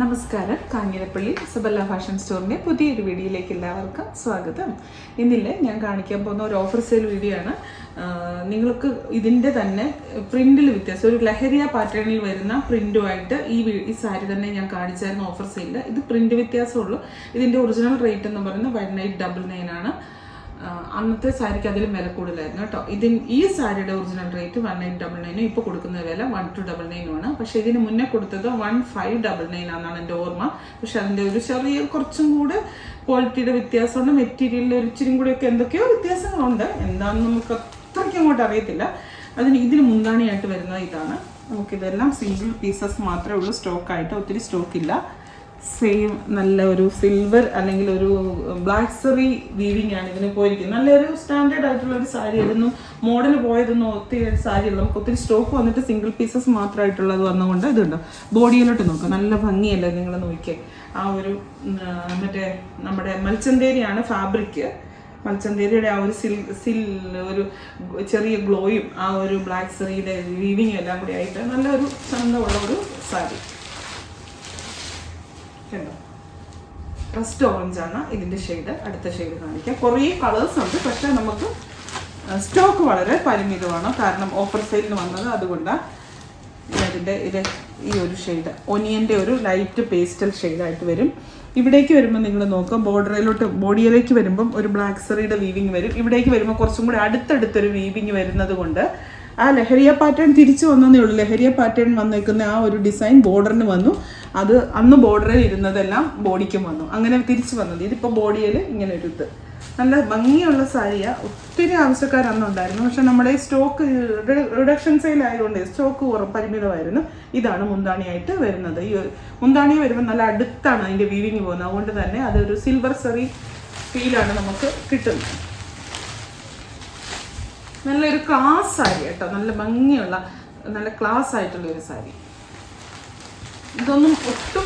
നമസ്കാരം. Kanjirappally Isabella fashion സ്റ്റോറിൻ്റെ പുതിയൊരു വീഡിയോയിലേക്ക് എല്ലാവർക്കും സ്വാഗതം. ഇന്നില്ലേ ഞാൻ കാണിക്കാൻ പോകുന്ന ഒരു ഓഫർ സെയിൽ വീഡിയോ ആണ്. നിങ്ങൾക്ക് ഇതിൻ്റെ തന്നെ പ്രിന്റിൽ വ്യത്യാസം, ഒരു ലഹരിയ പാറ്റേണിൽ വരുന്ന പ്രിന്റുമായിട്ട് ഈ സാരി തന്നെ ഞാൻ കാണിച്ചായിരുന്നു ഓഫർ സെയിലിൽ. ഇത് പ്രിന്റ് വ്യത്യാസമുള്ളൂ. ഇതിൻ്റെ ഒറിജിനൽ റേറ്റ് എന്ന് പറയുന്നത് 1899 ആണ്. അന്നത്തെ സാരിക്ക് അതിലും വില കൂടുതലായിരുന്നു കേട്ടോ. ഈ സാരിയുടെ ഒറിജിനൽ റേറ്റ് 1899, ഇപ്പോൾ കൊടുക്കുന്ന വില 1299 ആണ്. പക്ഷേ ഇതിന് മുന്നേ കൊടുത്തത് 1599 ആണെന്നാണ് എൻ്റെ ഓർമ്മ. പക്ഷെ അതിൻ്റെ ഒരു ചെറിയ കുറച്ചും കൂടെ ക്വാളിറ്റിയുടെ വ്യത്യാസമുണ്ട്, മെറ്റീരിയലിൽ ഒരു ഇച്ചിരി കൂടെയൊക്കെ എന്തൊക്കെയോ വ്യത്യാസങ്ങളുണ്ട്. എന്താണെന്ന് നമുക്ക് അത്രയ്ക്ക് അങ്ങോട്ട് അറിയത്തില്ല. ഇതിന് മുന്താണിയായിട്ട് വരുന്നത് ഇതാണ്. നമുക്കിതെല്ലാം സിംഗിൾ പീസസ് മാത്രമേ ഉള്ളൂ, സ്റ്റോക്കായിട്ട് ഒത്തിരി സ്റ്റോക്കില്ല. സെയിം നല്ല ഒരു സിൽവർ അല്ലെങ്കിൽ ഒരു ബ്ലാക്ക് സെറി വീവിങ് ആണ് ഇതിന് പോയിരിക്കുന്നത്. നല്ലൊരു സ്റ്റാൻഡേർഡ് ആയിട്ടുള്ള ഒരു സാരി ആയിരുന്നു. മോഡൽ പോയതൊന്നും ഒത്തിരി സാരിയല്ല, നമുക്ക് ഒത്തിരി സ്റ്റോക്ക് വന്നിട്ട് സിംഗിൾ പീസസ് മാത്രമായിട്ടുള്ളത് വന്നുകൊണ്ട് ഇതുണ്ട്. ബോഡിയിലോട്ട് നോക്കാം, നല്ല ഭംഗിയല്ലേ നിങ്ങൾ നോക്കിയേ. ആ ഒരു മറ്റേ നമ്മുടെ മൽച്ചന്തേരിയാണ് ഫാബ്രിക്. മൽച്ചന്തേരിയുടെ ആ ഒരു ഒരു ചെറിയ ഗ്ലോയും ആ ഒരു ബ്ലാക്ക് സെറിയുടെ വീവിങ്ങും എല്ലാം കൂടി ആയിട്ട് നല്ലൊരു ചന്തമുള്ള ഒരു സാരി. റസ്റ്റ് ഓറഞ്ച് ആണ് ഇതിൻ്റെ ഷെയ്ഡ്. അടുത്ത ഷെയ്ഡ് കാണിക്കാം. കുറേ കളേഴ്സ് ഉണ്ട്, പക്ഷേ നമുക്ക് സ്റ്റോക്ക് വളരെ പരിമിതമാണ്, കാരണം ഓഫർ സെയിലിന് വന്നത്. അതുകൊണ്ടാണ് ഈ ഒരു ഷെയ്ഡ് ഒനിയൻ്റെ ഒരു ലൈറ്റ് പേസ്റ്റൽ ഷെയ്ഡായിട്ട് വരും. ഇവിടേക്ക് വരുമ്പോൾ നിങ്ങൾ നോക്കുക, ബോഡിയിലേക്ക് വരുമ്പം ഒരു ബ്ലാക്ക് സെറിയുടെ വീവിങ് വരും. ഇവിടേക്ക് വരുമ്പോൾ കുറച്ചും കൂടി അടുത്തടുത്തൊരു വീവിങ് വരുന്നത് കൊണ്ട് ആ ലഹരിയ പാറ്റേൺ തിരിച്ചു വന്നതേ ഉള്ളൂ. ലഹരിയ പാറ്റേൺ വന്നേക്കുന്ന ആ ഒരു ഡിസൈൻ ബോർഡറിന് വന്നു. അത് അന്ന് ബോർഡറിൽ ഇരുന്നതെല്ലാം ബോഡിക്കും വന്നു, അങ്ങനെ തിരിച്ചു വന്നത്. ഇതിപ്പോൾ ബോഡിയിൽ ഇങ്ങനെ ഒരു നല്ല ഭംഗിയുള്ള സാരിയാണ്. ഒത്തിരി ആവശ്യക്കാർ അന്നുണ്ടായിരുന്നു, പക്ഷെ നമ്മുടെ സ്റ്റോക്ക് റിഡക്ഷൻ സെയിൽ ആയതുകൊണ്ട് സ്റ്റോക്ക് പരിമിതമായിരുന്നു. ഇതാണ് മുന്താണിയായിട്ട് വരുന്നത്. ഈ മുന്താണി വരുമ്പോൾ നല്ല അടുത്താണ് അതിൻ്റെ വീവിങ് പോകുന്നത്. അതുകൊണ്ട് തന്നെ അതൊരു സിൽവർ സെറി ഫീലാണ് നമുക്ക് കിട്ടുന്നത്. നല്ലൊരു ക്ലാസ് സാരി കേട്ടോ, നല്ല ഭംഗിയുള്ള നല്ല ക്ലാസ് ആയിട്ടുള്ള ഒരു സാരി. ഇതൊന്നും ഒട്ടും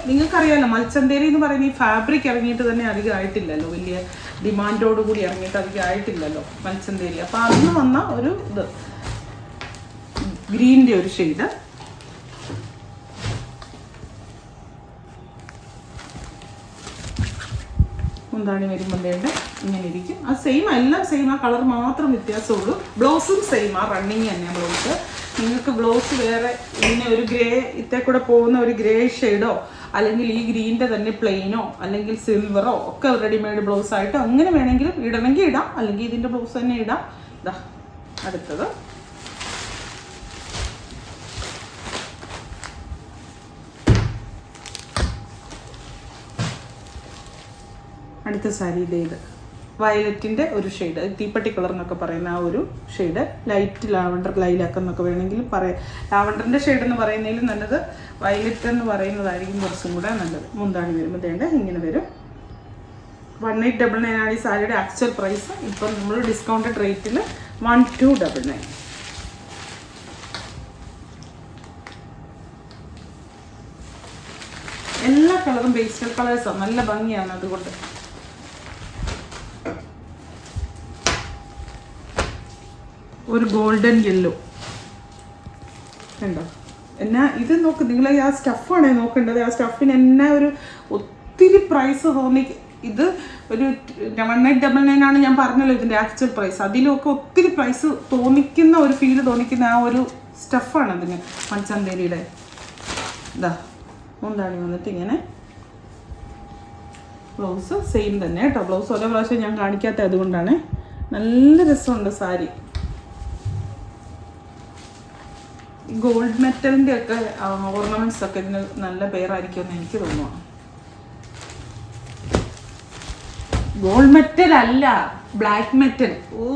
നിങ്ങൾക്കറിയാമല്ലോ, മൽച്ചന്തേരി എന്ന് പറയുന്ന ഈ ഫാബ്രിക് ഇറങ്ങിയിട്ട് തന്നെ അധികം ആയിട്ടില്ലല്ലോ, വലിയ ഡിമാൻഡോട് കൂടി ഇറങ്ങിയിട്ട് അധികം ആയിട്ടില്ലല്ലോ മൽച്ചന്തേരി. അപ്പം അന്ന് വന്ന ഒരു ഗ്രീനിൻ്റെ ഒരു ഷെയ്ഡ്. മുന്താണി വരുമ്പോഴേണ്ട ഇങ്ങനെ ഇരിക്കും. ആ സെയിം, എല്ലാം സെയിം, ആ കളർ മാത്രം വ്യത്യാസമുള്ളൂ. ബ്ലൗസും സെയിം, ആ റണ്ണിങ് തന്നെയാണ് ബ്ലൗസ്. നിങ്ങൾക്ക് ബ്ലൗസ് വേറെ ഇങ്ങനെ ഒരു ഗ്രേ ഇത്തേക്കൂടെ പോകുന്ന ഒരു ഗ്രേ ഷെയ്ഡോ അല്ലെങ്കിൽ ഈ ഗ്രീനിൻ്റെ തന്നെ പ്ലെയിനോ അല്ലെങ്കിൽ സിൽവറോ ഒക്കെ റെഡിമെയ്ഡ് ബ്ലൗസ് ആയിട്ടോ അങ്ങനെ വേണമെങ്കിലും ഇടണമെങ്കിൽ ഇടാം, അല്ലെങ്കിൽ ഇതിൻ്റെ ബ്ലൗസ് തന്നെ ഇടാം. ഇതാ അടുത്തത് അടുത്ത സാരി ഇത് വയലറ്റിൻ്റെ ഒരു ഷെയ്ഡ്, തീപ്പട്ടി കളർ എന്നൊക്കെ പറയുന്ന ആ ഒരു ഷെയ്ഡ്. ലൈറ്റ് ലാവണ്ടർ ലൈലാക്ക് എന്നൊക്കെ വേണമെങ്കിൽ പറയാം. ലാവണ്ടറിൻ്റെ ഷെയ്ഡ് എന്ന് പറയുന്നതിൽ നല്ലത് വയലറ്റ് എന്ന് പറയുന്നതായിരിക്കും കുറച്ചും കൂടെ നല്ലത്. മുന്താണി വരുമ്പോൾ ഇങ്ങനെ വരും. 1899 ആണ് ഈ സാരിയുടെ ആക്ച്വൽ പ്രൈസ്. ഇപ്പം നമ്മൾ ഡിസ്കൗണ്ടഡ് റേറ്റിൽ 1299. എല്ലാ കളറും പേസ്റ്റൽ കളേഴ്സാണ്, നല്ല ഭംഗിയാണ്. അതുകൊണ്ട് ഒരു ഗോൾഡൻ യെല്ലോ കണ്ടോ. എന്നാ ഇത് നോക്ക് നിങ്ങൾ, ആ സ്റ്റഫാണ് നോക്കേണ്ടത്. ആ സ്റ്റഫിന് എന്നാ ഒരു ഒത്തിരി പ്രൈസ് തോന്നി. ഇത് ഒരു 1899 ആണ് ഞാൻ പറഞ്ഞല്ലോ ഇതിൻ്റെ ആക്ച്വൽ പ്രൈസ്. അതിലൊക്കെ ഒത്തിരി പ്രൈസ് തോന്നിക്കുന്ന ഒരു ഫീല് തോന്നിക്കുന്ന ആ ഒരു സ്റ്റഫാണ് അതിന്. മൽച്ചന്തേരിയുടെ ഇതാ മുന്താണി വന്നിട്ട് ഇങ്ങനെ. ബ്ലൗസ് സെയിം തന്നെ കേട്ടോ. ബ്ലൗസ് ഓരോ പ്രാവശ്യം ഞാൻ കാണിക്കാത്ത അതുകൊണ്ടാണ്. നല്ല രസമുണ്ട് സാരി. ഗോൾഡ് മെറ്റലിൻ്റെ ഒക്കെ ഓർണമെന്റ്സ് ഒക്കെ ഇതിന് നല്ല പേരായിരിക്കുമെന്ന് എനിക്ക് തോന്നുന്നു. ഗോൾഡ് മെറ്റൽ അല്ല, ബ്ലാക്ക് മെറ്റൽ. ഓ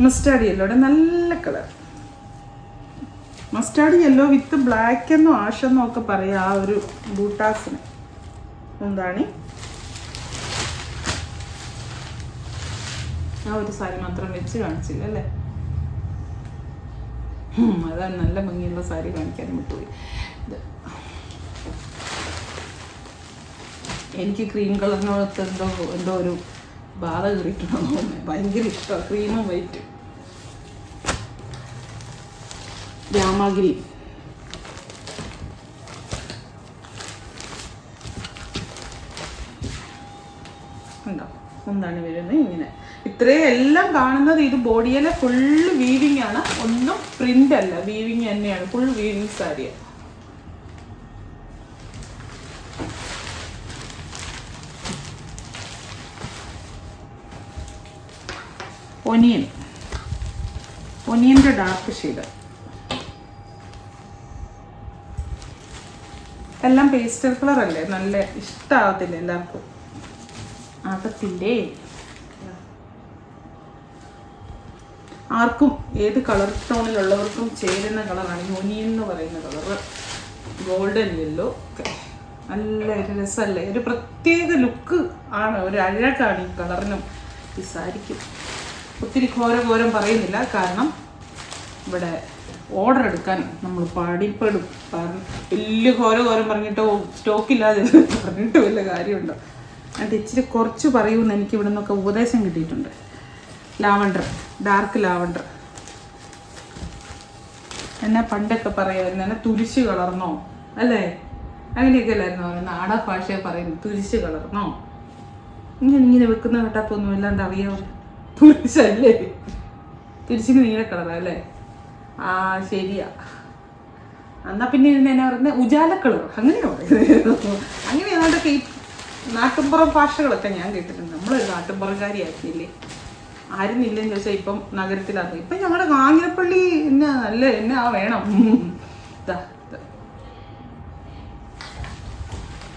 മസ്റ്റാർഡ് യെല്ലോയുടെ നല്ല കളർ. മസ്റ്റാർഡ് യെല്ലോ വിത്ത് ബ്ലാക്ക് എന്നോ ആഷെന്നോ ഒക്കെ പറയാം ആ ഒരു ബൂട്ടാസിന്. എന്താണ് ആ ഒരു സാരി മാത്രം വെച്ച് കാണിച്ചില്ല അല്ലേ. അതാണ് നല്ല ഭംഗിയുള്ള സാരി കാണിക്കാൻ വിട്ടുപോയി. എനിക്ക് ക്രീം കളറിനകത്ത് എന്തോ ഒരു ബാധ കയറിയിട്ടുണ്ടെന്ന് തോന്നുന്നത്. ഭയങ്കര ഇഷ്ടമാണ് ക്രീമും വൈറ്റും. രാമ ഗ്രീൻ എന്താണ് വരുന്നത് ഇങ്ങനെ. ഇത്രയും എല്ലാം കാണുന്നത് ഇത് ബോഡിയിലെ ഫുള്ള് വീവിങ് ആണ്, ഒന്നും പ്രിന്റ് അല്ല, വീവിങ് തന്നെയാണ്, ഫുൾ വീവിങ് സാരിയാണ്. ഒനിയൻ്റെ ഡാർക്ക് ഷെയ്ഡ് എല്ലാം പേസ്റ്റൽ കളർ അല്ലേ, നല്ല ഇഷ്ടമാകത്തില്ല എല്ലാവർക്കും, ആകത്തില്ലേ ആർക്കും. ഏത് കളർ ടോണിലുള്ളവർക്കും ചേരുന്ന കളറാണ് ഈ ഒനിയൻ എന്ന് പറയുന്ന കളറ്. ഗോൾഡൻ യെല്ലോ ഒക്കെ നല്ല ഒരു രസമല്ലേ, ഒരു പ്രത്യേക ലുക്ക് ആണ്, ഒരു അഴകാണ് ഈ കളറിനും ഈ സാരിക്കും. ഒത്തിരി ഘോരം പറയുന്നില്ല, കാരണം ഇവിടെ ഓർഡർ എടുക്കാൻ നമ്മൾ പാടിപ്പെടും. കാരണം വലിയ ഘോരം പറഞ്ഞിട്ടോ സ്റ്റോക്കില്ലാതെ പറഞ്ഞിട്ട് വല്ല കാര്യമുണ്ടോ. അത് ഇച്ചിരി കുറച്ച് പറയുമെന്ന് എനിക്ക് ഇവിടെ നിന്നൊക്കെ ഉപദേശം കിട്ടിയിട്ടുണ്ട്. ലാവണ്ടർ, ഡാർക്ക് ലാവണ്ടർ എന്നാ പണ്ടൊക്കെ പറയുമായിരുന്നു, എന്നെ തുരിശ് കളർന്നോ അല്ലേ, അങ്ങനെയൊക്കെ അല്ലായിരുന്നു പറയുന്നത്. നാടൻ ഭാഷയെ പറയുന്നു തുരിശ് കളർന്നോ, ഇങ്ങനെ വെക്കുന്ന കേട്ടാത്തൊന്നും ഇല്ലാണ്ട് അറിയാമോ. തുരിശല്ലേ, തുരിശിന് നീല കളറാ അല്ലേ. ആ ശരിയാ, എന്നാ പിന്നെ ഇതിന് എന്നാ പറയുന്നത് ഉജാല കളർ, അങ്ങനെയാ പറയുന്നത്. അങ്ങനെ ഏതാണ്ടൊക്കെ ഈ നാട്ടുംപുറം ഭാഷകളൊക്കെ ഞാൻ കേട്ടിട്ടുണ്ട്. നമ്മളൊരു നാട്ടുംപുറംകാരിയാക്കിയില്ലേ, ആരുന്നില്ലെന്ന് ചോദിച്ചാൽ ഇപ്പം നഗരത്തിലാണ്. ഇപ്പം ഞങ്ങളുടെ കാഞ്ഞിരപ്പള്ളി എന്നാ നല്ല എന്നാ വേണം.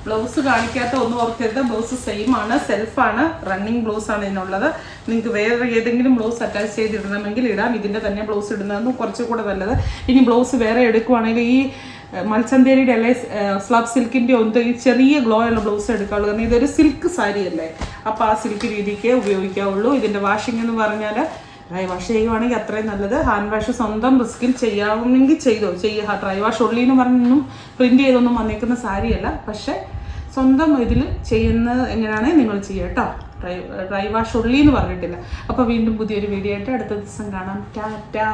ബ്ലൗസ് കാണിക്കാത്ത ഒന്നും ഓർക്കരുത്, ബ്ലൗസ് സെയിം ആണ്, സെൽഫാണ്, റണ്ണിങ് ബ്ലൗസ് ആണ് ഇതിനുള്ളത്. നിങ്ങൾക്ക് വേറെ ഏതെങ്കിലും ബ്ലൗസ് അറ്റാച്ച് ചെയ്തിടണമെങ്കിൽ ഇടാം, ഇതിൻ്റെ തന്നെ ബ്ലൗസ് ഇടുന്നതെന്ന് കുറച്ചുകൂടെ നല്ലത്. ഇനി ബ്ലൗസ് വേറെ എടുക്കുവാണെങ്കിൽ ഈ മൽച്ചന്തേരിയുടെ അല്ലെ സ്ലബ് സിൽക്കിൻ്റെ ഒന്ന് ഈ ചെറിയ ഗ്ലോ ഉള്ള ബ്ലൗസ് എടുക്കാവുള്ളൂ, കാരണം ഇതൊരു സിൽക്ക് സാരി അല്ലേ, അപ്പോൾ ആ സിൽക്ക് രീതിക്ക് ഉപയോഗിക്കാവുള്ളൂ. ഇതിൻ്റെ വാഷിംഗ് എന്ന് പറഞ്ഞാൽ ഡ്രൈ വാഷ് ചെയ്യുവാണെങ്കിൽ അത്രയും നല്ലത്. ഹാൻഡ് വാഷ് സ്വന്തം റിസ്കിൽ ചെയ്യാവുന്നെങ്കിൽ ചെയ്യുക. ഡ്രൈ വാഷ് ഉള്ളി എന്ന് പറഞ്ഞൊന്നും പ്രിന്റ് ചെയ്തൊന്നും വന്നേക്കുന്ന സാരിയല്ല, പക്ഷെ സ്വന്തം ഇതിൽ ചെയ്യുന്നത് എങ്ങനെയാണെങ്കിൽ നിങ്ങൾ ചെയ്യുക കേട്ടോ. ഡ്രൈ വാഷ് ഉള്ളി എന്ന് പറഞ്ഞിട്ടില്ല. അപ്പോൾ വീണ്ടും പുതിയൊരു വീഡിയോ ആയിട്ട് അടുത്ത ദിവസം കാണാം. ടാറ്റാ.